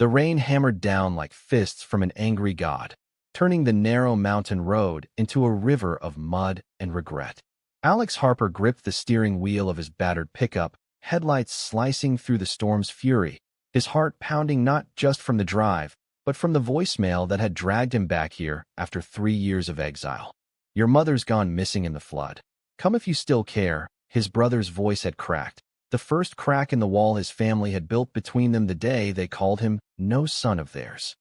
The rain hammered down like fists from an angry god, turning the narrow mountain road into a river of mud and regret. Alex Harper gripped the steering wheel of his battered pickup, headlights slicing through the storm's fury, his heart pounding not just from the drive, but from the voicemail that had dragged him back here after 3 years of exile. "Your mother's gone missing in the flood. Come if you still care," his brother's voice had cracked, the first crack in the wall his family had built between them the day they called him no son of theirs.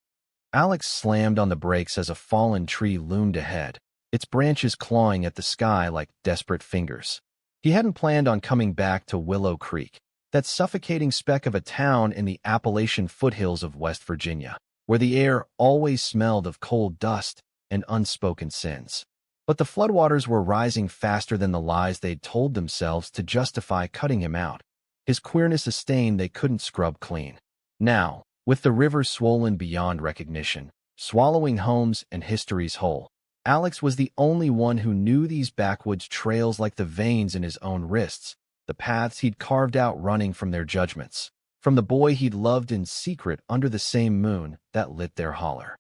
Alex slammed on the brakes as a fallen tree loomed ahead, its branches clawing at the sky like desperate fingers. He hadn't planned on coming back to Willow Creek, that suffocating speck of a town in the Appalachian foothills of West Virginia, where the air always smelled of coal dust and unspoken sins. But the floodwaters were rising faster than the lies they'd told themselves to justify cutting him out, his queerness a stain they couldn't scrub clean. Now, with the river swollen beyond recognition, swallowing homes and histories whole, Alex was the only one who knew these backwoods trails like the veins in his own wrists, the paths he'd carved out running from their judgments, from the boy he'd loved in secret under the same moon that lit their holler.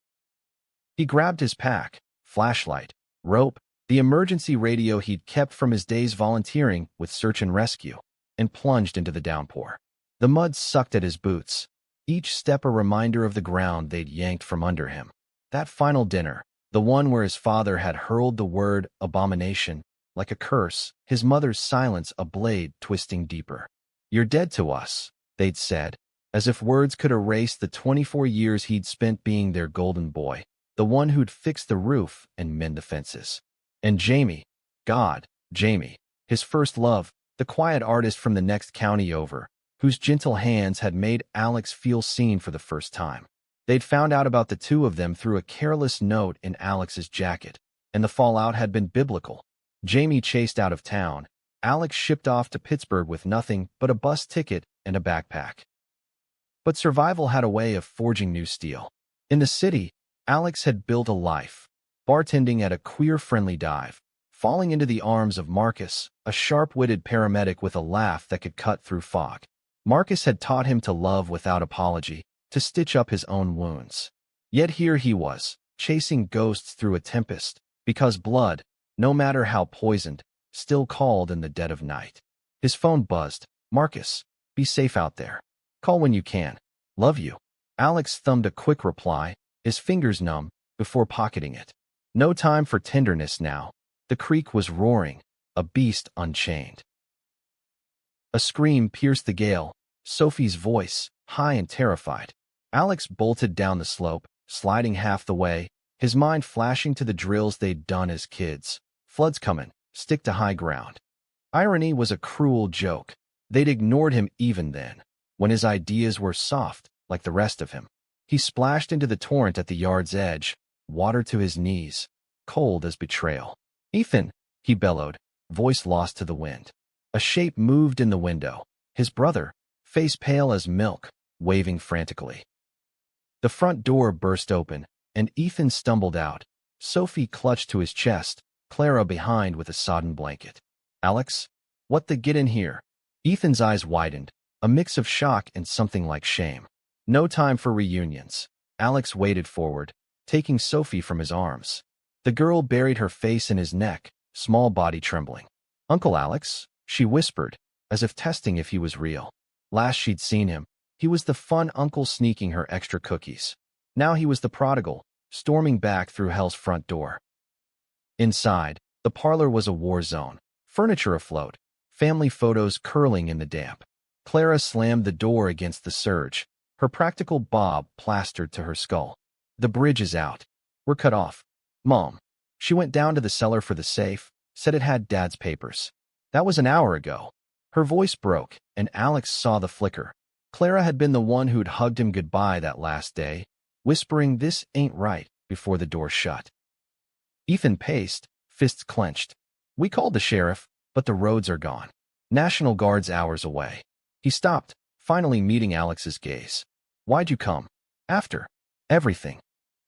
He grabbed his pack, flashlight, rope, the emergency radio he'd kept from his days volunteering with search and rescue, and plunged into the downpour. The mud sucked at his boots, each step a reminder of the ground they'd yanked from under him. That final dinner, the one where his father had hurled the word abomination like a curse, his mother's silence a blade twisting deeper. "You're dead to us," they'd said, as if words could erase the 24 years he'd spent being their golden boy, the one who'd fix the roof and mend the fences. And Jamie, God, Jamie, his first love, the quiet artist from the next county over, whose gentle hands had made Alex feel seen for the first time. They'd found out about the two of them through a careless note in Alex's jacket, and the fallout had been biblical. Jamie chased out of town, Alex shipped off to Pittsburgh with nothing but a bus ticket and a backpack. But survival had a way of forging new steel. In the city, Alex had built a life, bartending at a queer-friendly dive, falling into the arms of Marcus, a sharp-witted paramedic with a laugh that could cut through fog. Marcus had taught him to love without apology, to stitch up his own wounds. Yet here he was, chasing ghosts through a tempest, because blood, no matter how poisoned, still called in the dead of night. His phone buzzed. "Marcus, be safe out there. Call when you can. Love you." Alex thumbed a quick reply, his fingers numb, before pocketing it. No time for tenderness now. The creek was roaring, a beast unchained. A scream pierced the gale, Sophie's voice, high and terrified. Alex bolted down the slope, sliding half the way, his mind flashing to the drills they'd done as kids. Flood's coming, stick to high ground. Irony was a cruel joke. They'd ignored him even then, when his ideas were soft, like the rest of him. He splashed into the torrent at the yard's edge, water to his knees, cold as betrayal. "Ethan," he bellowed, voice lost to the wind. A shape moved in the window, his brother, face pale as milk, waving frantically. The front door burst open, and Ethan stumbled out. Sophie clutched to his chest, Clara behind with a sodden blanket. "Alex? What the get in here?" Ethan's eyes widened, a mix of shock and something like shame. No time for reunions. Alex waded forward, taking Sophie from his arms. The girl buried her face in his neck, small body trembling. "Uncle Alex," she whispered, as if testing if he was real. Last she'd seen him, he was the fun uncle sneaking her extra cookies. Now he was the prodigal, storming back through hell's front door. Inside, the parlor was a war zone, furniture afloat, family photos curling in the damp. Clara slammed the door against the surge, her practical bob plastered to her skull. "The bridge is out. We're cut off. Mom." She went down to the cellar for the safe, said it had Dad's papers. "That was an hour ago." Her voice broke, and Alex saw the flicker. Clara had been the one who'd hugged him goodbye that last day, whispering, "This ain't right," before the door shut. Ethan paced, fists clenched. "We called the sheriff, but the roads are gone. National Guard's hours away." He stopped, finally meeting Alex's gaze. "Why'd you come? After everything?"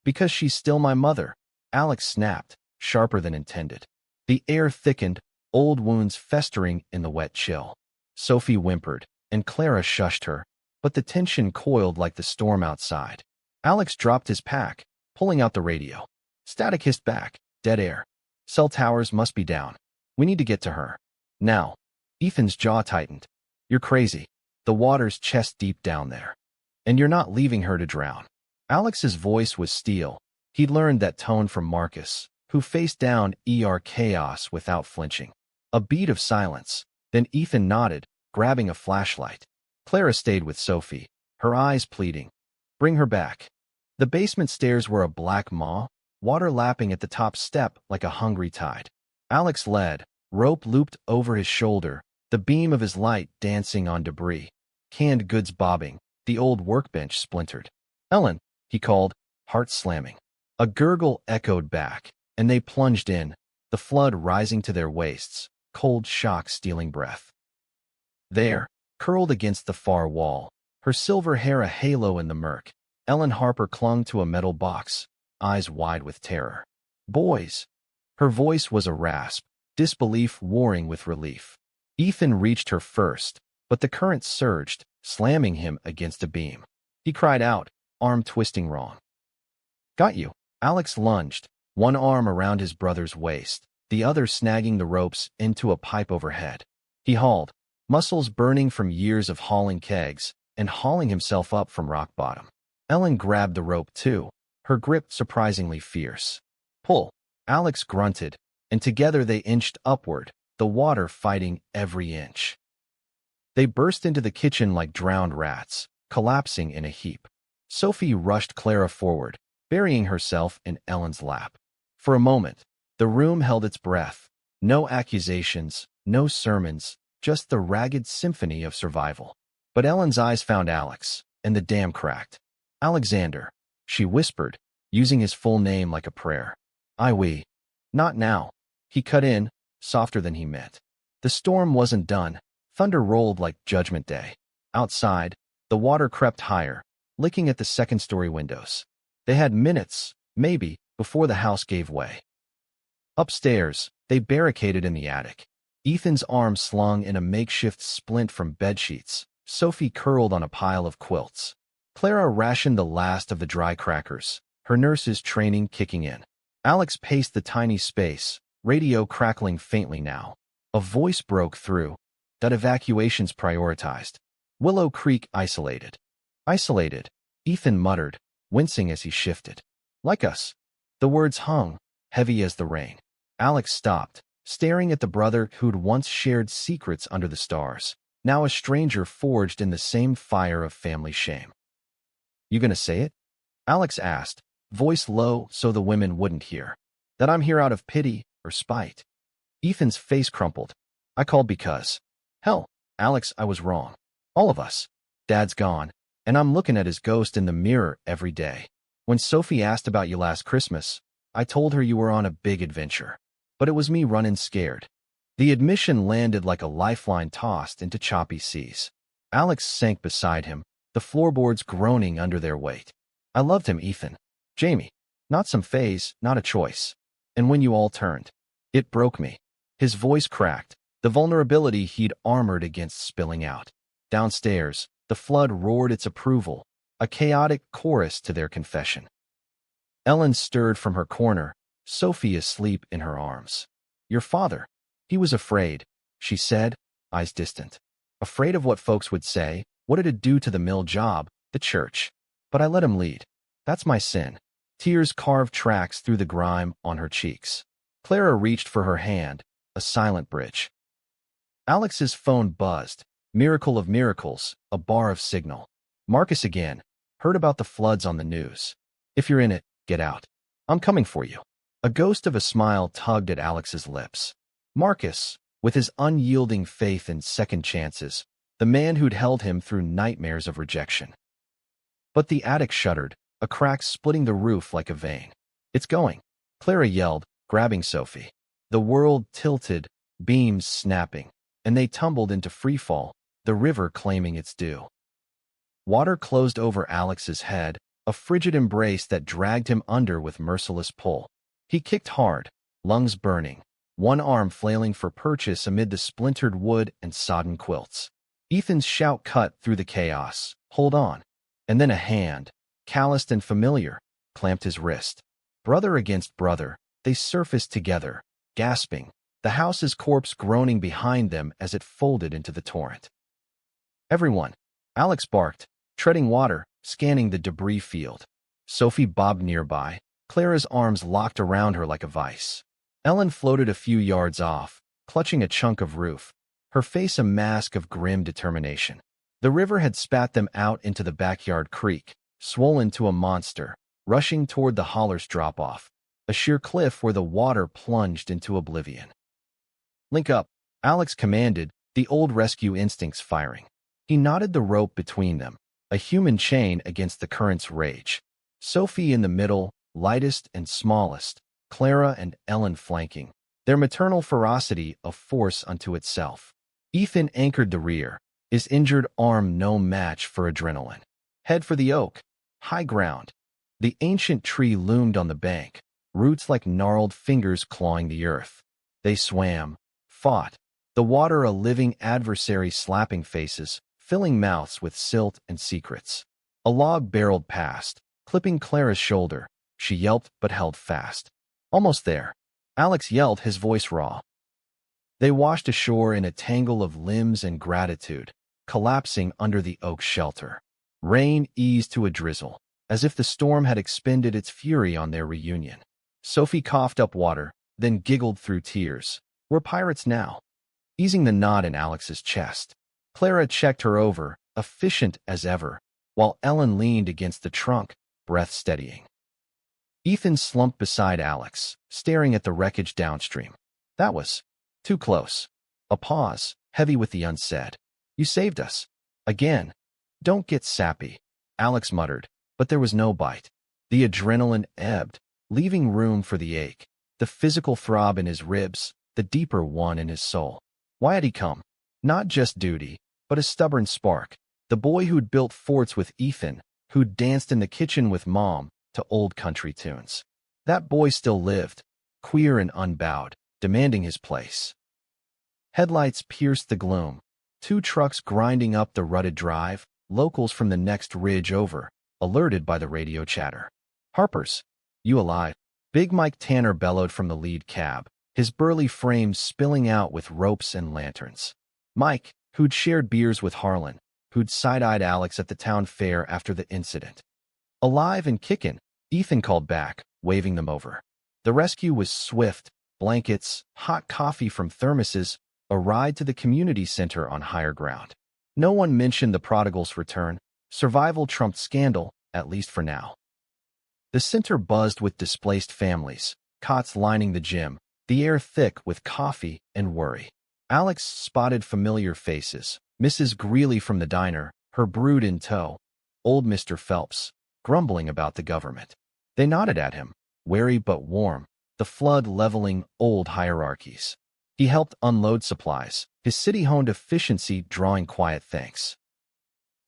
"Because she's still my mother," Alex snapped, sharper than intended. The air thickened, old wounds festering in the wet chill. Sophie whimpered, and Clara shushed her, but the tension coiled like the storm outside. Alex dropped his pack, pulling out the radio. Static hissed back. Dead air. Cell towers must be down. We need to get to her. Now. Ethan's jaw tightened. You're crazy. The water's chest deep down there. And you're not leaving her to drown. Alex's voice was steel. He'd learned that tone from Marcus, who faced down chaos without flinching. A beat of silence. Then Ethan nodded, grabbing a flashlight. Clara stayed with Sophie, her eyes pleading. Bring her back. The basement stairs were a black maw, water lapping at the top step like a hungry tide. Alex led, rope looped over his shoulder, the beam of his light dancing on debris. Canned goods bobbing, the old workbench splintered. Ellen, he called, heart slamming. A gurgle echoed back, and they plunged in, the flood rising to their waists, cold shock stealing breath. There, curled against the far wall, her silver hair a halo in the murk, Ellen Harper clung to a metal box, eyes wide with terror. Boys! Her voice was a rasp, disbelief warring with relief. Ethan reached her first, but the current surged, slamming him against a beam. He cried out, arm twisting wrong. Got you. Alex lunged, one arm around his brother's waist, the other snagging the ropes into a pipe overhead. He hauled, muscles burning from years of hauling kegs, and hauling himself up from rock bottom. Ellen grabbed the rope too, her grip surprisingly fierce. Pull, Alex grunted, and together they inched upward, the water fighting every inch. They burst into the kitchen like drowned rats, collapsing in a heap. Sophie rushed Clara forward, burying herself in Ellen's lap. For a moment, the room held its breath. No accusations, no sermons, just the ragged symphony of survival. But Ellen's eyes found Alex, and the dam cracked. Alexander, she whispered, using his full name like a prayer. Not now. He cut in, softer than he meant. The storm wasn't done. Thunder rolled like Judgment Day. Outside, the water crept higher, licking at the second-story windows. They had minutes, maybe, before the house gave way. Upstairs, they barricaded in the attic. Ethan's arm slung in a makeshift splint from bedsheets, Sophie curled on a pile of quilts. Clara rationed the last of the dry crackers, her nurse's training kicking in. Alex paced the tiny space, radio crackling faintly now. A voice broke through. That evacuation's prioritized. Willow Creek isolated. Isolated, Ethan muttered, wincing as he shifted. Like us. The words hung, heavy as the rain. Alex stopped, staring at the brother who'd once shared secrets under the stars, now a stranger forged in the same fire of family shame. You gonna say it? Alex asked, voice low so the women wouldn't hear. That I'm here out of pity or spite. Ethan's face crumpled. I called because. Hell, Alex, I was wrong. All of us. Dad's gone, and I'm looking at his ghost in the mirror every day. When Sophie asked about you last Christmas, I told her you were on a big adventure. But it was me running scared. The admission landed like a lifeline tossed into choppy seas. Alex sank beside him, the floorboards groaning under their weight. I loved him, Ethan. Jamie. Not some phase, not a choice. And when you all turned, it broke me. His voice cracked, the vulnerability he'd armored against spilling out. Downstairs, the flood roared its approval, a chaotic chorus to their confession. Ellen stirred from her corner, Sophie asleep in her arms. Your father. He was afraid, she said, eyes distant. Afraid of what folks would say, what it'd do to the mill job, the church. But I let him lead. That's my sin. Tears carved tracks through the grime on her cheeks. Clara reached for her hand, a silent bridge. Alex's phone buzzed. Miracle of miracles, a bar of signal. Marcus again. Heard about the floods on the news. If you're in it, get out. I'm coming for you. A ghost of a smile tugged at Alex's lips. Marcus, with his unyielding faith in second chances, the man who'd held him through nightmares of rejection. But the attic shuddered, a crack splitting the roof like a vein. It's going, Clara yelled, grabbing Sophie. The world tilted, beams snapping, and they tumbled into freefall, the river claiming its due. Water closed over Alex's head, a frigid embrace that dragged him under with merciless pull. He kicked hard, lungs burning, one arm flailing for purchase amid the splintered wood and sodden quilts. Ethan's shout cut through the chaos. "Hold on." And then a hand, calloused and familiar, clamped his wrist. Brother against brother, they surfaced together, gasping, the house's corpse groaning behind them as it folded into the torrent. "Everyone," Alex barked, treading water, scanning the debris field. Sophie bobbed nearby, Clara's arms locked around her like a vice. Ellen floated a few yards off, clutching a chunk of roof, her face a mask of grim determination. The river had spat them out into the backyard creek, swollen to a monster, rushing toward the holler's drop-off, a sheer cliff where the water plunged into oblivion. "Link up," Alex commanded, the old rescue instincts firing. He knotted the rope between them, a human chain against the current's rage. Sophie in the middle, lightest and smallest, Clara and Ellen flanking, their maternal ferocity a force unto itself. Ethan anchored the rear, his injured arm no match for adrenaline. Head for the oak, high ground. The ancient tree loomed on the bank, roots like gnarled fingers clawing the earth. They swam, fought, the water a living adversary slapping faces, filling mouths with silt and secrets. A log barreled past, clipping Clara's shoulder. She yelped but held fast. "Almost there." Alex yelled, his voice raw. They washed ashore in a tangle of limbs and gratitude, collapsing under the oak's shelter. Rain eased to a drizzle, as if the storm had expended its fury on their reunion. Sophie coughed up water, then giggled through tears. "We're pirates now." Easing the knot in Alex's chest, Clara checked her over, efficient as ever, while Ellen leaned against the trunk, breath steadying. Ethan slumped beside Alex, staring at the wreckage downstream. That was too close. A pause, heavy with the unsaid. "You saved us. Again." "Don't get sappy," Alex muttered, but there was no bite. The adrenaline ebbed, leaving room for the ache, the physical throb in his ribs, the deeper one in his soul. Why had he come? Not just duty, but a stubborn spark. The boy who'd built forts with Ethan, who'd danced in the kitchen with Mom to old country tunes. That boy still lived, queer and unbowed, demanding his place. Headlights pierced the gloom, 2 trucks grinding up the rutted drive, locals from the next ridge over, alerted by the radio chatter. "Harper's, you alive?" Big Mike Tanner bellowed from the lead cab, his burly frame spilling out with ropes and lanterns. Mike, who'd shared beers with Harlan, who'd side-eyed Alex at the town fair after the incident. "Alive and kickin'," Ethan called back, waving them over. The rescue was swift, blankets, hot coffee from thermoses, a ride to the community center on higher ground. No one mentioned the prodigal's return. Survival trumped scandal, at least for now. The center buzzed with displaced families, cots lining the gym, the air thick with coffee and worry. Alex spotted familiar faces, Mrs. Greeley from the diner, her brood in tow, old Mr. Phelps, grumbling about the government. They nodded at him, wary but warm, the flood leveling old hierarchies. He helped unload supplies, his city-honed efficiency drawing quiet thanks.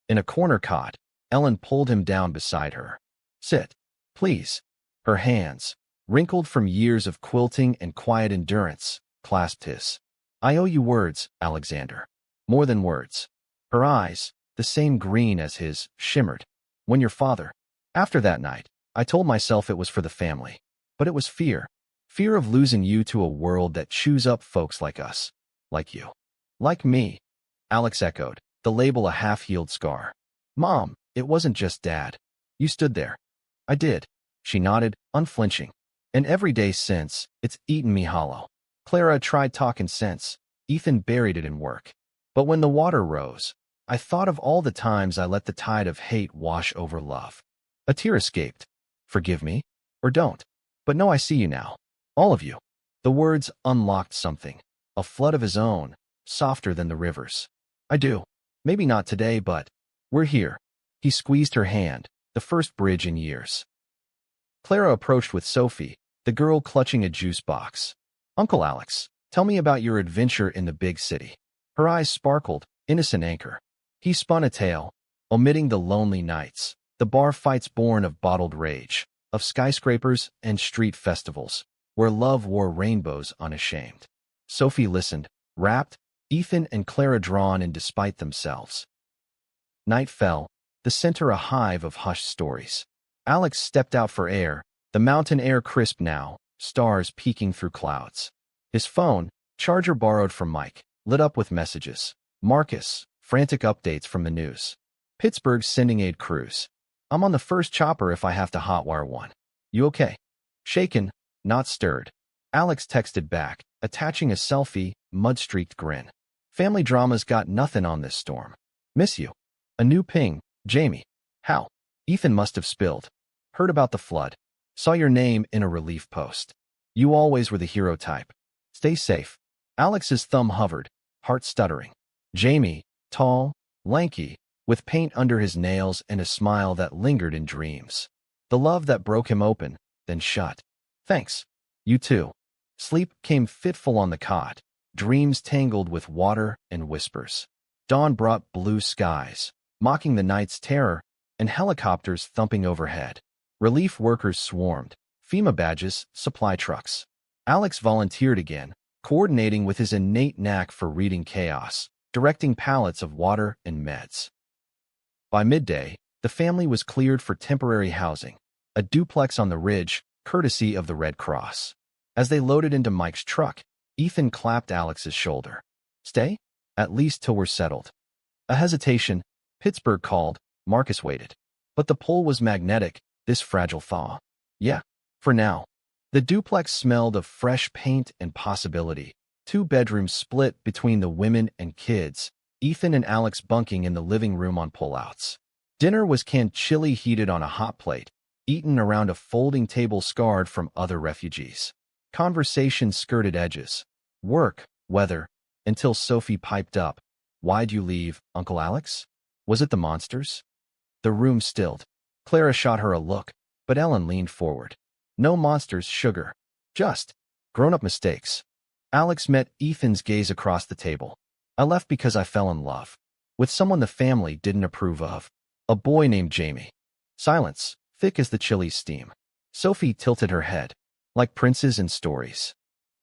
In a corner cot, Ellen pulled him down beside her. "Sit, please." Her hands, wrinkled from years of quilting and quiet endurance, clasped his. "I owe you words, Alexander. More than words." Her eyes, the same green as his, shimmered. "When your father." "After that night, I told myself it was for the family. But it was fear. Fear of losing you to a world that chews up folks like us. Like you." "Like me," Alex echoed, the label a half-healed scar. "Mom, it wasn't just Dad. You stood there." "I did." She nodded, unflinching. "And every day since, it's eaten me hollow." Clara tried talking sense. Ethan buried it in work. "But when the water rose, I thought of all the times I let the tide of hate wash over love." A tear escaped. "Forgive me, or don't. But no, I see you now. All of you." The words unlocked something, a flood of his own, softer than the rivers. "I do. Maybe not today, but we're here." He squeezed her hand, the first bridge in years. Clara approached with Sophie, the girl clutching a juice box. "Uncle Alex, tell me about your adventure in the big city." Her eyes sparkled, innocent anchor. He spun a tale, omitting the lonely nights, the bar fights born of bottled rage, of skyscrapers and street festivals, where love wore rainbows unashamed. Sophie listened, rapt, Ethan and Clara drawn in despite themselves. Night fell, the center a hive of hushed stories. Alex stepped out for air, the mountain air crisp now, stars peeking through clouds. His phone, charger borrowed from Mike, lit up with messages. Marcus, frantic updates from the news. Pittsburgh sending aid crews. I'm on the first chopper if I have to hotwire one. You okay? Shaken, not stirred. Alex texted back, attaching a selfie, mud-streaked grin. Family drama's got nothing on this storm. Miss you. A new ping. Jamie. How? Ethan must have spilled. Heard about the flood. Saw your name in a relief post. You always were the hero type. Stay safe. Alex's thumb hovered, heart stuttering. Jamie, tall, lanky, with paint under his nails and a smile that lingered in dreams. The love that broke him open, then shut. Thanks. You too. Sleep came fitful on the cot, dreams tangled with water and whispers. Dawn brought blue skies, mocking the night's terror, and helicopters thumping overhead. Relief workers swarmed, FEMA badges, supply trucks. Alex volunteered again, coordinating with his innate knack for reading chaos, directing pallets of water and meds. By midday, the family was cleared for temporary housing, a duplex on the ridge, courtesy of the Red Cross. As they loaded into Mike's truck, Ethan clapped Alex's shoulder. Stay? At least till we're settled. A hesitation. Pittsburgh called. Marcus waited. But the pull was magnetic, this fragile thaw. Yeah, for now. The duplex smelled of fresh paint and possibility. 2 bedrooms split between the women and kids, Ethan and Alex bunking in the living room on pullouts. Dinner was canned chili heated on a hot plate, eaten around a folding table scarred from other refugees. Conversation skirted edges. Work, weather, until Sophie piped up. Why'd you leave, Uncle Alex? Was it the monsters? The room stilled. Clara shot her a look, but Ellen leaned forward. No monsters, sugar. Just grown-up mistakes. Alex met Ethan's gaze across the table. I left because I fell in love. With someone the family didn't approve of. A boy named Jamie. Silence, thick as the chili's steam. Sophie tilted her head. Like princes in stories.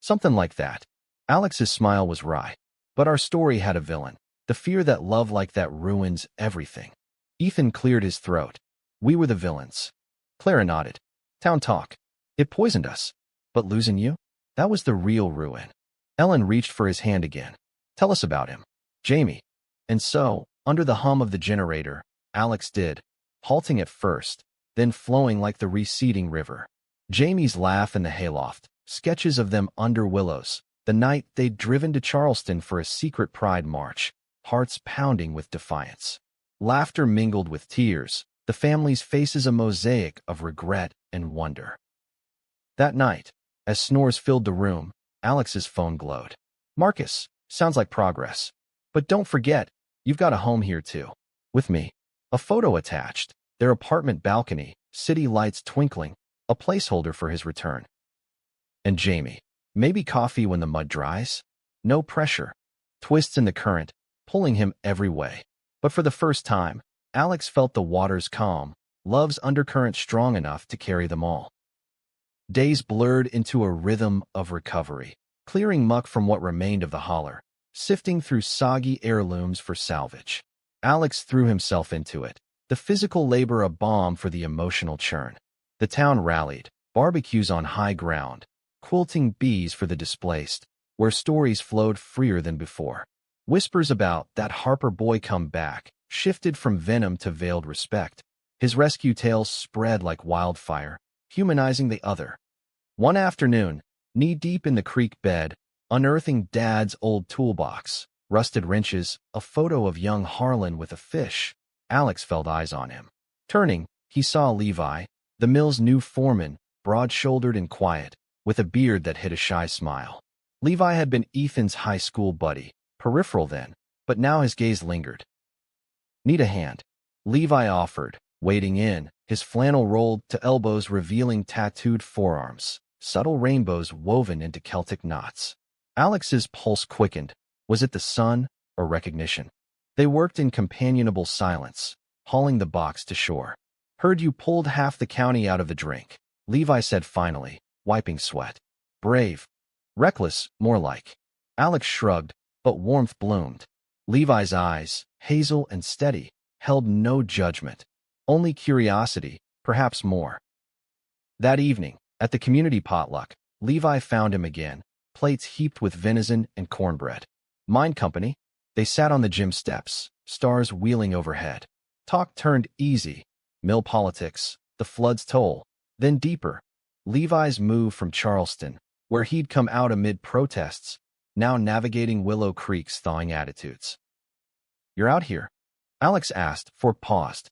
Something like that. Alex's smile was wry. But our story had a villain. The fear that love like that ruins everything. Ethan cleared his throat. We were the villains. Clara nodded. Town talk. It poisoned us. But losing you? That was the real ruin. Ellen reached for his hand again. Tell us about him. Jamie. And so, under the hum of the generator, Alex did, halting at first, then flowing like the receding river. Jamie's laugh in the hayloft, sketches of them under willows, the night they'd driven to Charleston for a secret pride march, hearts pounding with defiance. Laughter mingled with tears, the family's faces a mosaic of regret and wonder. That night, as snores filled the room, Alex's phone glowed. Marcus, sounds like progress. But don't forget, you've got a home here too. With me. A photo attached, their apartment balcony, city lights twinkling, a placeholder for his return. And Jamie. Maybe coffee when the mud dries? No pressure. Twists in the current, pulling him every way. But for the first time, Alex felt the waters calm, love's undercurrent strong enough to carry them all. Days blurred into a rhythm of recovery, clearing muck from what remained of the holler, sifting through soggy heirlooms for salvage. Alex threw himself into it, the physical labor a balm for the emotional churn. The town rallied, barbecues on high ground, quilting bees for the displaced, where stories flowed freer than before. Whispers about that Harper boy come back shifted from venom to veiled respect. His rescue tales spread like wildfire, humanizing the other. One afternoon, knee-deep in the creek bed, unearthing Dad's old toolbox, rusted wrenches, a photo of young Harlan with a fish, Alex felt eyes on him. Turning, he saw Levi, the mill's new foreman, broad-shouldered and quiet, with a beard that hid a shy smile. Levi had been Ethan's high school buddy, peripheral then, but now his gaze lingered. Need a hand? Levi offered, wading in, his flannel rolled to elbows revealing tattooed forearms, subtle rainbows woven into Celtic knots. Alex's pulse quickened. Was it the sun or recognition? They worked in companionable silence, hauling the box to shore. Heard you pulled half the county out of the drink, Levi said finally, wiping sweat. Brave. Reckless, more like. Alex shrugged, but warmth bloomed. Levi's eyes, hazel and steady, held no judgment, only curiosity, perhaps more. That evening, at the community potluck, Levi found him again, plates heaped with venison and cornbread. Mind company? They sat on the gym steps, stars wheeling overhead. Talk turned easy, mill politics, the flood's toll, then deeper. Levi's move from Charleston, where he'd come out amid protests, now navigating Willow Creek's thawing attitudes. "You're out here?" Alex asked, for paused.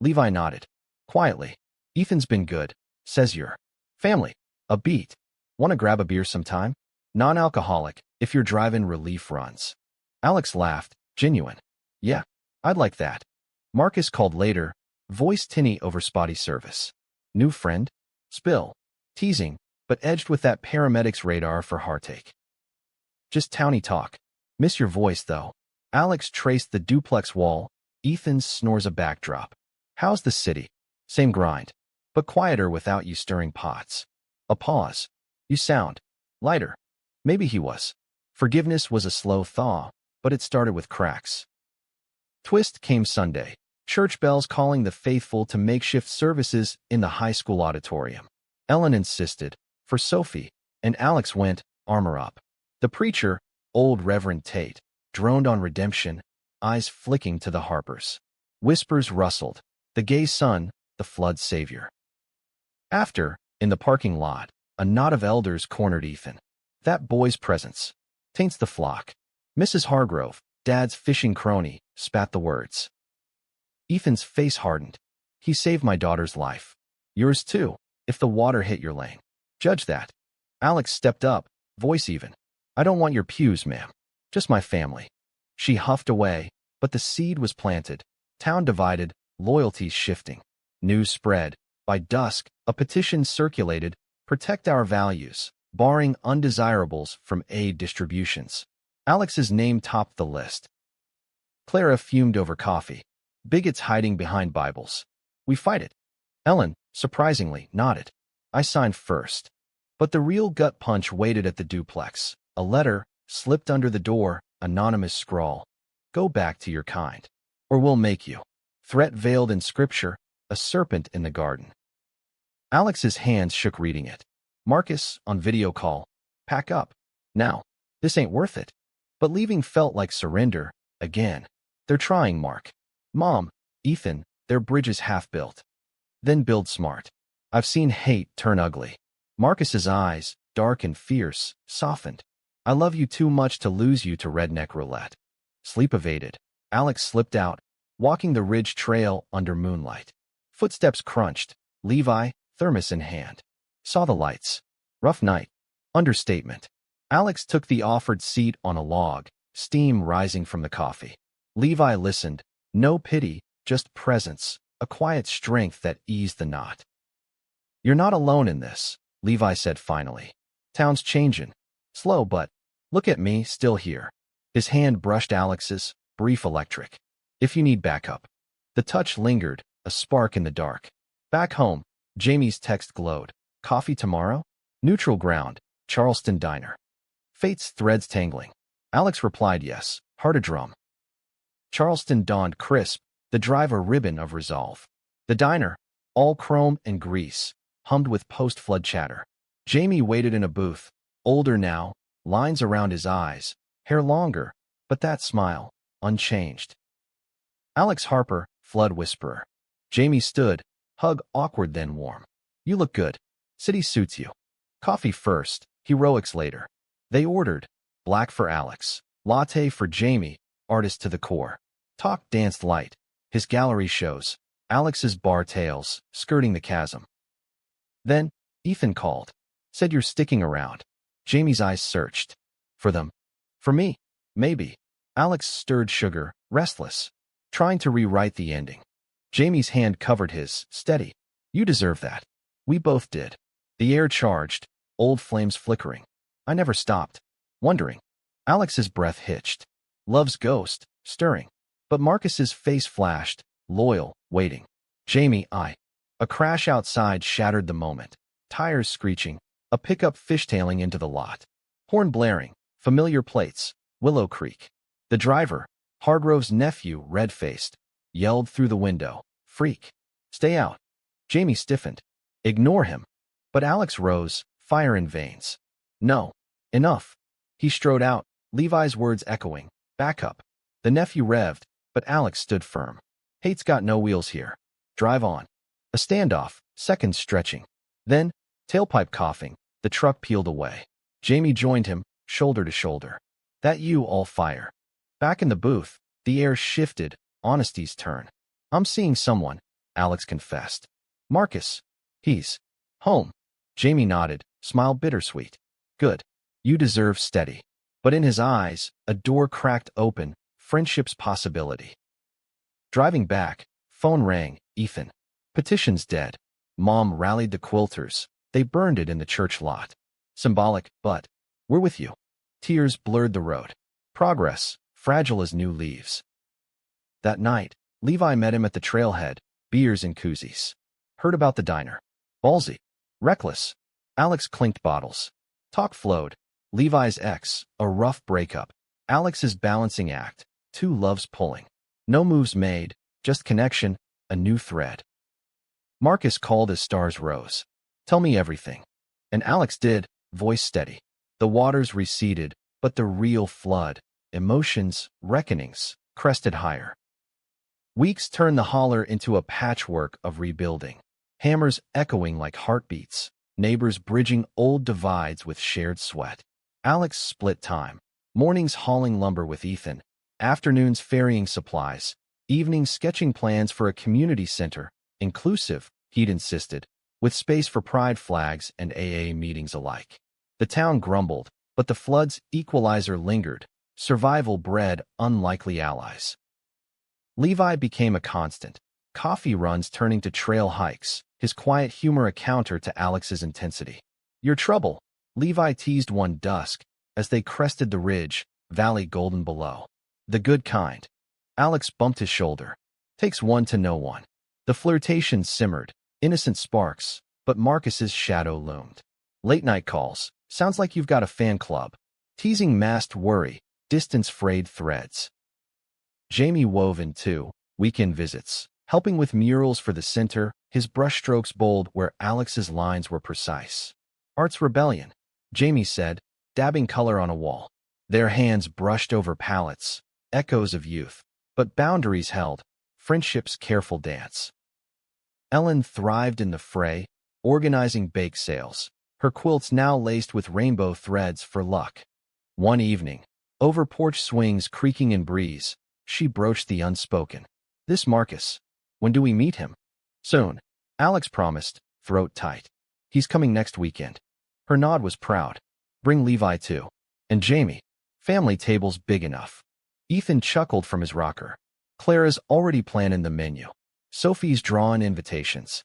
Levi nodded. Quietly. "Ethan's been good. Says you're family. A beat. Want to grab a beer sometime? Non-alcoholic, if you're driving relief runs." Alex laughed, genuine. "Yeah, I'd like that." Marcus called later, voice tinny over spotty service. "New friend?" Spill. Teasing, but edged with that paramedic's radar for heartache. "Just towny talk. Miss your voice, though." Alex traced the duplex wall. Ethan's snores a backdrop. "How's the city?" "Same grind, but quieter without you stirring pots." A pause. "You sound lighter." Maybe he was. Forgiveness was a slow thaw, but it started with cracks. Twist came Sunday. Church bells calling the faithful to makeshift services in the high school auditorium. Ellen insisted, for Sophie, and Alex went, armor up. The preacher, old Reverend Tate, droned on redemption, eyes flicking to the Harpers. Whispers rustled. The gay son, the flood savior. After, in the parking lot, a knot of elders cornered Ethan. "That boy's presence taints the flock." Mrs. Hargrove, Dad's fishing crony, spat the words. Ethan's face hardened. "He saved my daughter's life. Yours too, if the water hit your lane. Judge that." Alex stepped up, voice even. "I don't want your pews, ma'am. Just my family." She huffed away, but the seed was planted. Town divided, loyalties shifting. News spread. By dusk, a petition circulated, "Protect our values, barring undesirables from aid distributions." Alex's name topped the list. Clara fumed over coffee. "Bigots hiding behind Bibles. We fight it." Ellen, surprisingly, nodded. "I signed first." But the real gut punch waited at the duplex. A letter, slipped under the door, anonymous scrawl. "Go back to your kind, or we'll make you." Threat veiled in scripture, a serpent in the garden. Alex's hands shook reading it. Marcus, on video call. "Pack up. Now. This ain't worth it." But leaving felt like surrender, again. "They're trying, Mark." "Mom, Ethan, their bridge is half built." "Then build smart." "I've seen hate turn ugly." Marcus's eyes, dark and fierce, softened. "I love you too much to lose you to redneck roulette." Sleep evaded. Alex slipped out, walking the ridge trail under moonlight. Footsteps crunched. Levi, thermos in hand. Saw the lights. Rough night. Understatement. Alex took the offered seat on a log, steam rising from the coffee. Levi listened. No pity, just presence, a quiet strength that eased the knot. "You're not alone in this," Levi said finally. "Town's changin'. Slow, but look at me, still here." His hand brushed Alex's, brief electric. "If you need backup." The touch lingered, a spark in the dark. Back home, Jamie's text glowed. "Coffee tomorrow?" Neutral ground, Charleston diner. Fate's threads tangling. Alex replied yes, heart a drum. Charleston dawned crisp, the drive a ribbon of resolve. The diner, all chrome and grease, hummed with post-flood chatter. Jamie waited in a booth, older now, lines around his eyes, hair longer, but that smile, unchanged. Alex Harper, flood whisperer. Jamie stood, hug awkward then warm. "You look good. City suits you." Coffee first, heroics later. They ordered, black for Alex, latte for Jamie, artist to the core. Talk danced light, his gallery shows, Alex's bar tales, skirting the chasm. Then, Ethan called, said you're sticking around. Jamie's eyes searched. For them. For me. Maybe. Alex stirred sugar, restless, trying to rewrite the ending. Jamie's hand covered his, steady. You deserve that. We both did. The air charged, old flames flickering. I never stopped, wondering. Alex's breath hitched. Love's ghost, stirring. But Marcus's face flashed, loyal, waiting. Jamie, A crash outside shattered the moment. Tires screeching, a pickup fishtailing into the lot. Horn blaring, familiar plates. Willow Creek. The driver, Hargrove's nephew, red-faced, yelled through the window, "Freak! Stay out!" Jamie stiffened. "Ignore him." But Alex rose, fire in veins. "No. Enough." He strode out, Levi's words echoing, "Back up." The nephew revved, but Alex stood firm. "Hate's got no wheels here. Drive on." A standoff, seconds stretching. Then, tailpipe coughing, the truck peeled away. Jamie joined him, shoulder to shoulder. "That you, all fire." Back in the booth, the air shifted, honesty's turn. "I'm seeing someone," Alex confessed. "Marcus. He's home." Jamie nodded, smile bittersweet. "Good. You deserve steady." But in his eyes, a door cracked open, friendship's possibility. Driving back, phone rang, "Ethan. Petition's dead." Mom rallied the quilters. They burned it in the church lot. Symbolic, but we're with you. Tears blurred the road. Progress, fragile as new leaves. That night, Levi met him at the trailhead, beers and koozies. Heard about the diner. Ballsy. Reckless. Alex clinked bottles. Talk flowed. Levi's ex, a rough breakup. Alex's balancing act, two loves pulling. No moves made, just connection, a new thread. Marcus called as stars rose. "Tell me everything." And Alex did, voice steady. The waters receded, but the real flood, emotions, reckonings, crested higher. Weeks turned the holler into a patchwork of rebuilding. Hammers echoing like heartbeats, neighbors bridging old divides with shared sweat. Alex split time. Mornings hauling lumber with Ethan, afternoons ferrying supplies, evenings sketching plans for a community center, inclusive, he'd insisted, with space for pride flags and AA meetings alike. The town grumbled, but the flood's equalizer lingered. Survival bred unlikely allies. Levi became a constant. Coffee runs turning to trail hikes, his quiet humor a counter to Alex's intensity. "Your trouble," Levi teased one dusk, as they crested the ridge, valley golden below. "The good kind." Alex bumped his shoulder. "Takes one to know one." The flirtation simmered, innocent sparks, but Marcus's shadow loomed. Late-night calls. "Sounds like you've got a fan club." Teasing masked worry, distance frayed threads. Jamie wove in too, weekend visits, helping with murals for the center, his brushstrokes bold where Alex's lines were precise. "Art's rebellion," Jamie said, dabbing color on a wall. Their hands brushed over palettes, echoes of youth, but boundaries held, friendship's careful dance. Ellen thrived in the fray, organizing bake sales, her quilts now laced with rainbow threads for luck. One evening, over porch swings creaking in breeze, she broached the unspoken. "This Marcus. When do we meet him?" "Soon," Alex promised, throat tight. "He's coming next weekend." Her nod was proud. "Bring Levi too." "And Jamie. Family table's big enough." Ethan chuckled from his rocker. "Clara's already planning the menu. Sophie's drawing invitations."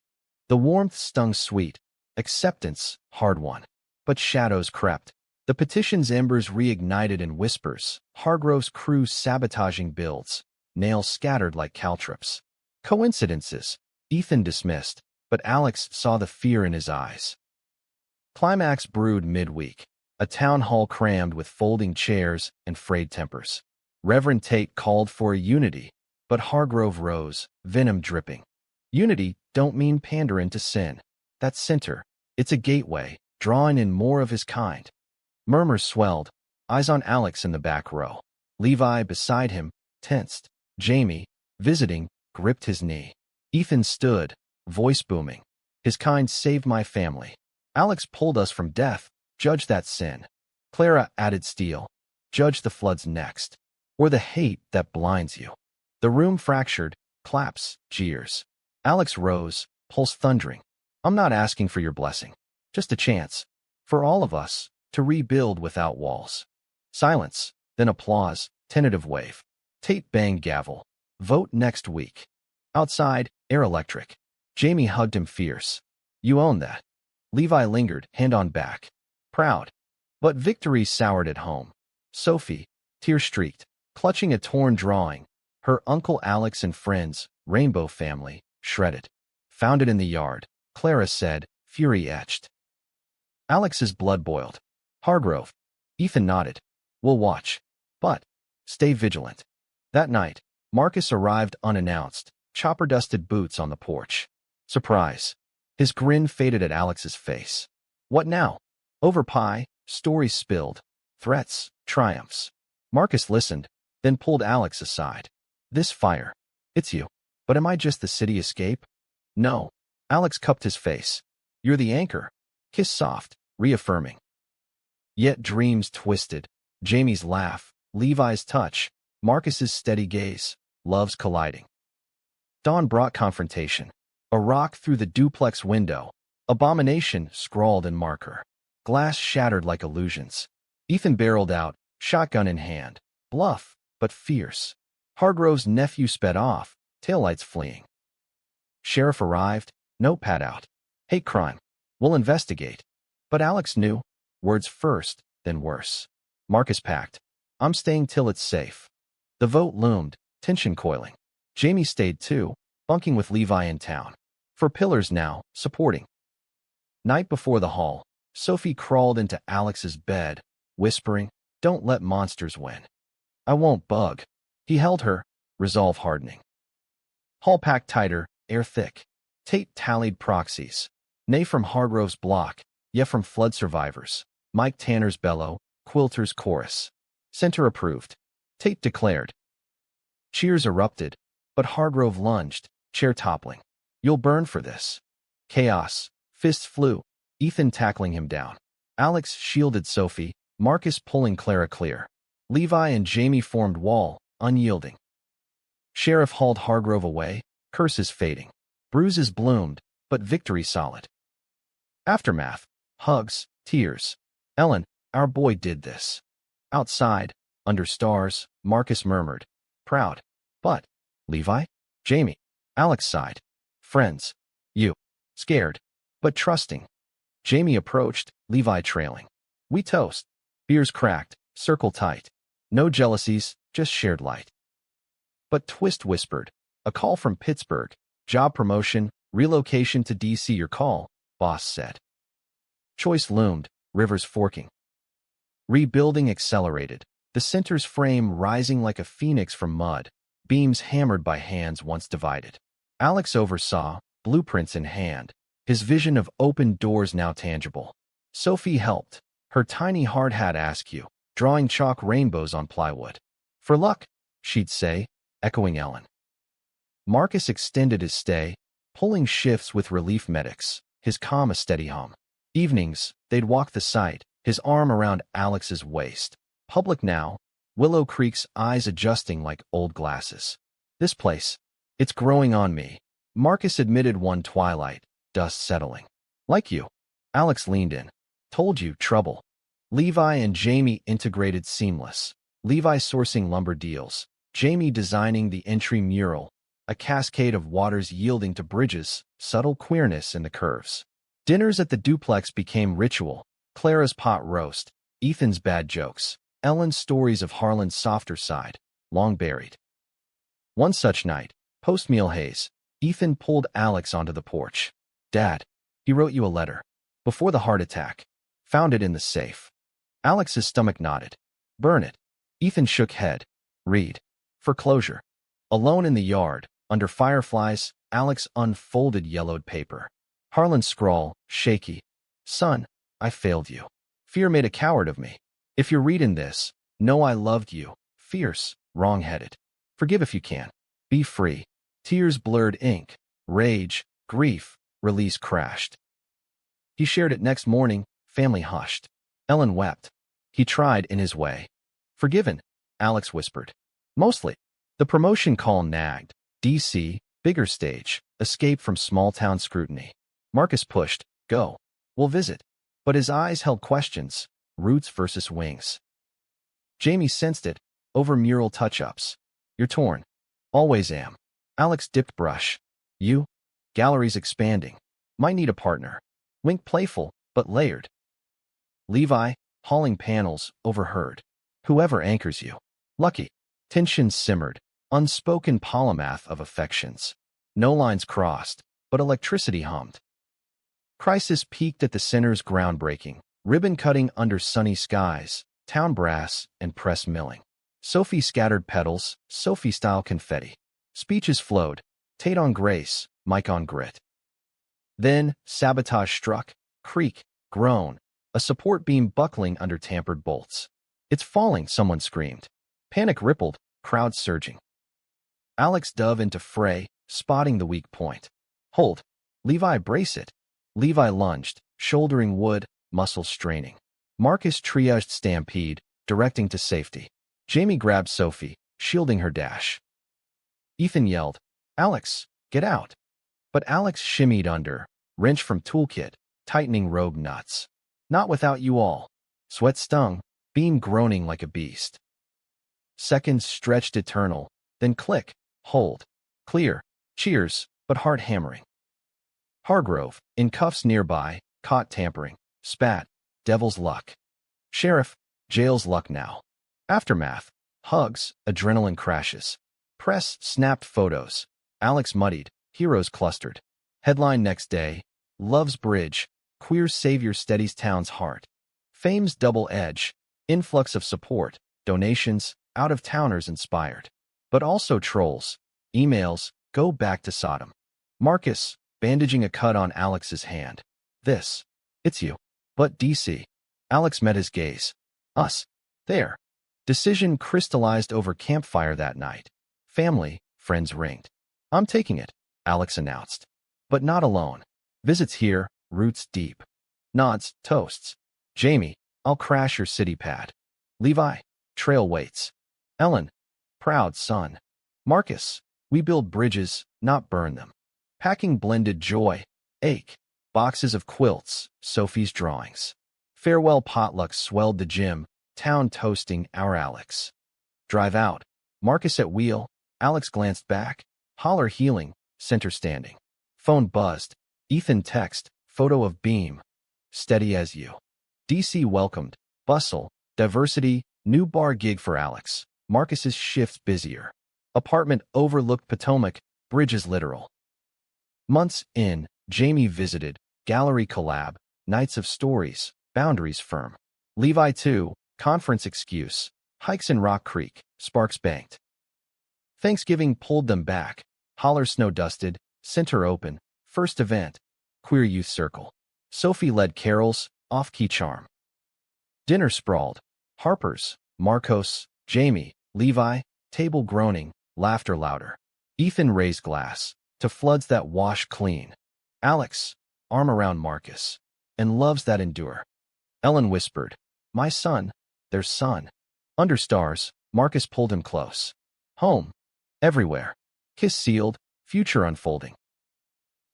The warmth stung sweet, acceptance hard-won. But shadows crept. The petition's embers reignited in whispers, Hargrove's crew sabotaging builds, nails scattered like caltrops. Coincidences, Ethan dismissed, but Alex saw the fear in his eyes. Climax brewed midweek, a town hall crammed with folding chairs and frayed tempers. Reverend Tate called for a unity, but Hargrove rose, venom dripping. Unity don't mean pandering to sin. That's center. It's a gateway, drawing in more of his kind. Murmurs swelled, eyes on Alex in the back row. Levi beside him, tensed. Jamie, visiting, gripped his knee. Ethan stood, voice booming. "His kind saved my family. Alex pulled us from death. Judge that sin." Clara added steel. "Judge the floods next. Or the hate that blinds you." The room fractured, claps, jeers. Alex rose, pulse thundering. "I'm not asking for your blessing. Just a chance. For all of us, to rebuild without walls." Silence, then applause, tentative wave. Tate banged gavel. "Vote next week." Outside, air electric. Jamie hugged him fierce. "You own that." Levi lingered, hand on back. Proud. But victory soured at home. Sophie, tear-streaked, clutching a torn drawing. Her uncle Alex and friends, rainbow family, shredded. "Found it in the yard," Clara said, fury etched. Alex's blood boiled. "Hargrove." Ethan nodded. "We'll watch." But stay vigilant. That night, Marcus arrived unannounced, chopper-dusted boots on the porch. Surprise. His grin faded at Alex's face. What now? Over pie, stories spilled, threats, triumphs. Marcus listened, then pulled Alex aside. This fire. It's you. But am I just the city escape? No. Alex cupped his face. You're the anchor. Kiss soft, reaffirming. Yet dreams twisted. Jamie's laugh, Levi's touch, Marcus's steady gaze, loves colliding. Dawn brought confrontation. A rock through the duplex window. Abomination scrawled in marker. Glass shattered like illusions. Ethan barreled out, shotgun in hand. Bluff, but fierce. Hargrove's nephew sped off, taillights fleeing. Sheriff arrived, notepad out. Hate crime. We'll investigate. But Alex knew. Words first, then worse. Marcus packed. I'm staying till it's safe. The vote loomed, tension coiling. Jamie stayed too, bunking with Levi in town. For pillars now, supporting. Night before the haul, Sophie crawled into Alex's bed, whispering, "Don't let monsters win." "I won't bug." He held her, resolve hardening. Hall packed tighter, air thick. Tate tallied proxies. Nay from Hargrove's block, yet from flood survivors. Mike Tanner's bellow, Quilter's chorus. Center approved. Tate declared. Cheers erupted, but Hargrove lunged, chair toppling. "You'll burn for this." Chaos. Fists flew, Ethan tackling him down. Alex shielded Sophie, Marcus pulling Clara clear. Levi and Jamie formed wall, unyielding. Sheriff hauled Hargrove away, curses fading. Bruises bloomed, but victory solid. Aftermath. Hugs, tears. "Ellen, our boy did this." Outside, under stars, Marcus murmured. Proud. But, Levi? Jamie. Alex sighed. Friends. You. Scared. But trusting. Jamie approached, Levi trailing. We toast. Beers cracked, circle tight. No jealousies, just shared light. But Twist whispered. A call from Pittsburgh. Job promotion, relocation to D.C. Your call, boss said. Choice loomed, rivers forking. Rebuilding accelerated. The center's frame rising like a phoenix from mud. Beams hammered by hands once divided. Alex oversaw, blueprints in hand. His vision of open doors now tangible. Sophie helped. Her tiny hard hat askew, drawing chalk rainbows on plywood. For luck, she'd say, echoing Ellen. Marcus extended his stay, pulling shifts with relief medics, his calm a steady hum. Evenings, they'd walk the site, his arm around Alex's waist. Public now, Willow Creek's eyes adjusting like old glasses. This place, it's growing on me. Marcus admitted one twilight, dust settling. Like you. Alex leaned in. Told you, trouble. Levi and Jamie integrated seamless. Levi sourcing lumber deals. Jamie designing the entry mural. A cascade of waters yielding to bridges, subtle queerness in the curves. Dinners at the duplex became ritual. Clara's pot roast. Ethan's bad jokes. Ellen's stories of Harlan's softer side, long buried. One such night, post-meal haze, Ethan pulled Alex onto the porch. Dad, he wrote you a letter. Before the heart attack. Found it in the safe. Alex's stomach nodded. Burn it. Ethan shook head. Read. For closure. Alone in the yard, under fireflies, Alex unfolded yellowed paper. Harlan's scrawl, shaky. Son, I failed you. Fear made a coward of me. If you're reading this, know I loved you. Fierce, wrong-headed. Forgive if you can. Be free. Tears blurred ink. Rage, grief, release crashed. He shared it next morning, family hushed. Ellen wept. He tried in his way. Forgiven, Alex whispered. Mostly. The promotion call nagged. D.C., bigger stage, escape from small-town scrutiny. Marcus pushed. Go. We'll visit. But his eyes held questions. Roots versus wings. Jamie sensed it. Over mural touch-ups. You're torn. Always am. Alex dipped brush. You? Gallery's expanding. Might need a partner. Wink playful, but layered. Levi, hauling panels, overheard. Whoever anchors you. Lucky. Tension simmered. Unspoken polymath of affections. No lines crossed, but electricity hummed. Crisis peaked at the center's groundbreaking. Ribbon cutting under sunny skies. Town brass and press milling. Sophie scattered petals, Sophie-style confetti. Speeches flowed. Tate on grace, Mike on grit. Then, sabotage struck. Creak, groan. A support beam buckling under tampered bolts. It's falling, someone screamed. Panic rippled, crowds surging. Alex dove into fray, spotting the weak point. Hold. Levi, brace it. Levi lunged, shouldering wood, muscles straining. Marcus triaged stampede, directing to safety. Jamie grabbed Sophie, shielding her dash. Ethan yelled, Alex, get out. But Alex shimmied under, wrench from toolkit, tightening rogue nuts. Not without you all. Sweat stung, beam groaning like a beast. Seconds stretched eternal, then click, hold, clear, cheers, but heart hammering. Hargrove, in cuffs nearby, caught tampering, spat, devil's luck. Sheriff, jail's luck now. Aftermath, hugs, adrenaline crashes. Press snapped photos. Alex muddied, heroes clustered. Headline next day, Love's Bridge, queer savior steadies town's heart. Fame's double edge, influx of support, donations, out-of-towners inspired. But also trolls, emails, go back to Sodom. Marcus, bandaging a cut on Alex's hand. It's you. But DC. Alex met his gaze. Us. There. Decision crystallized over campfire that night. Family, friends ringed. I'm taking it, Alex announced. But not alone. Visits here, roots deep. Nods, toasts. Jamie, I'll crash your city pad. Levi, trail waits. Ellen, proud son. Marcus, we build bridges, not burn them. Packing blended joy, ache. Boxes of quilts, Sophie's drawings. Farewell potlucks swelled the gym, town toasting our Alex. Drive out. Marcus at wheel. Alex glanced back. Holler healing, center standing. Phone buzzed. Ethan text, photo of beam. Steady as you. DC welcomed. Bustle, diversity, new bar gig for Alex. Marcus's shift busier. Apartment overlooked Potomac, bridges literal. Months in, Jamie visited. Gallery collab, nights of stories, boundaries firm. Levi too, conference excuse. Hikes in Rock Creek, sparks banked. Thanksgiving pulled them back. Holler snow dusted, center open, first event, queer youth circle. Sophie led carols, off-key charm. Dinner sprawled. Harper's, Marcos, Jamie, Levi, table groaning, laughter louder. Ethan raised glass, to floods that wash clean. Alex, arm around Marcus, and loves that endure. Ellen whispered, my son, their son. Under stars, Marcus pulled him close. Home. Everywhere. Kiss sealed, future unfolding.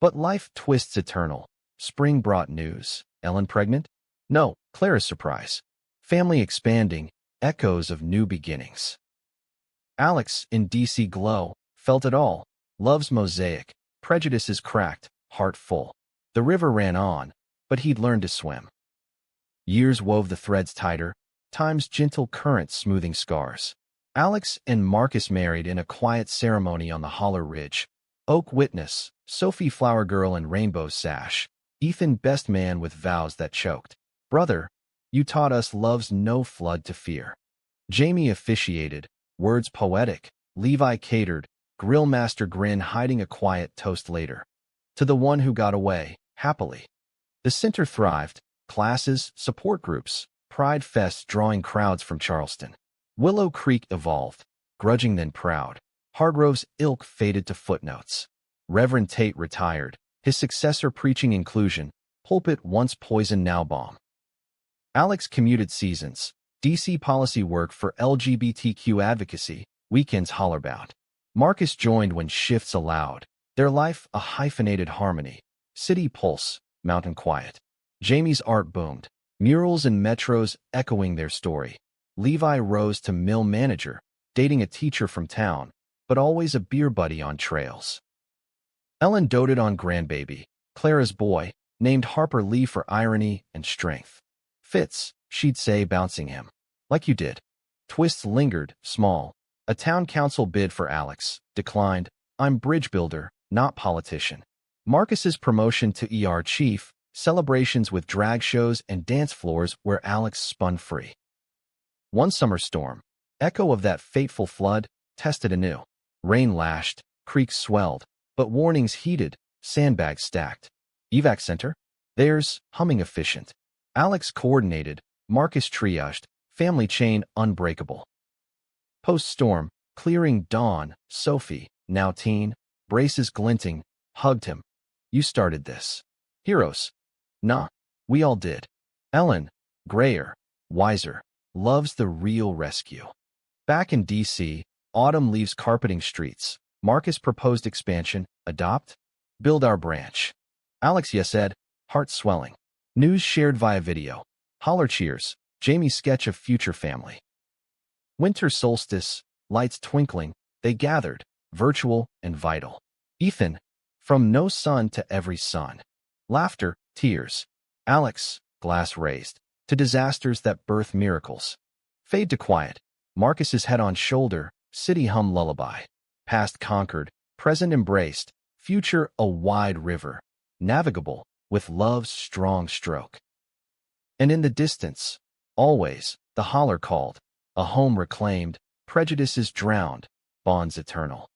But life twists eternal. Spring brought news. Ellen pregnant? No, Clara's surprise. Family expanding, echoes of new beginnings. Alex, in DC glow, felt it all. Love's mosaic, prejudices cracked, heart full. The river ran on, but he'd learned to swim. Years wove the threads tighter, time's gentle current smoothing scars. Alex and Marcus married in a quiet ceremony on the Holler Ridge. Oak witness, Sophie flower girl in rainbow sash. Ethan best man with vows that choked. Brother, you taught us love's no flood to fear. Jamie officiated, words poetic. Levi catered, grill master grin hiding a quiet toast later. To the one who got away, happily. The center thrived, classes, support groups, pride fests drawing crowds from Charleston. Willow Creek evolved, grudging then proud. Hargrove's ilk faded to footnotes. Reverend Tate retired, his successor preaching inclusion, pulpit once poison now bomb. Alex commuted seasons, DC policy work for LGBTQ advocacy, weekends hollerbound. Marcus joined when shifts allowed, their life a hyphenated harmony. City pulse, mountain quiet. Jamie's art boomed, murals and metros echoing their story. Levi rose to mill manager, dating a teacher from town, but always a beer buddy on trails. Ellen doted on grandbaby, Clara's boy, named Harper Lee for irony and strength. Fitz, she'd say, bouncing him. Like you did. Twists lingered, small. A town council bid for Alex, declined. I'm bridge builder, not politician. Marcus's promotion to ER chief, celebrations with drag shows and dance floors where Alex spun free. One summer storm, Echo of that fateful flood, tested anew. Rain lashed, creeks swelled, but warnings heeded, sandbags stacked. Evac center? Theirs, humming efficient. Alex coordinated, Marcus triaged, family chain unbreakable. Post-storm, clearing dawn, Sophie, now teen, braces glinting, hugged him. You started this. Heroes. Nah, we all did. Ellen, grayer, wiser, loves the real rescue. Back in D.C., autumn leaves carpeting streets. Marcus proposed expansion, adopt, build our branch. Alex yes said, heart swelling. News shared via video. Holler cheers, Jamie's sketch of future family. Winter solstice, lights twinkling, they gathered, virtual and vital. Ethan, from no sun to every sun. Laughter, tears. Alex, glass raised, to disasters that birth miracles. Fade to quiet. Marcus's head on shoulder, city hum lullaby. Past conquered, present embraced, future a wide river, navigable with love's strong stroke. And in the distance, always, the holler called, a home reclaimed, prejudices drowned, bonds eternal.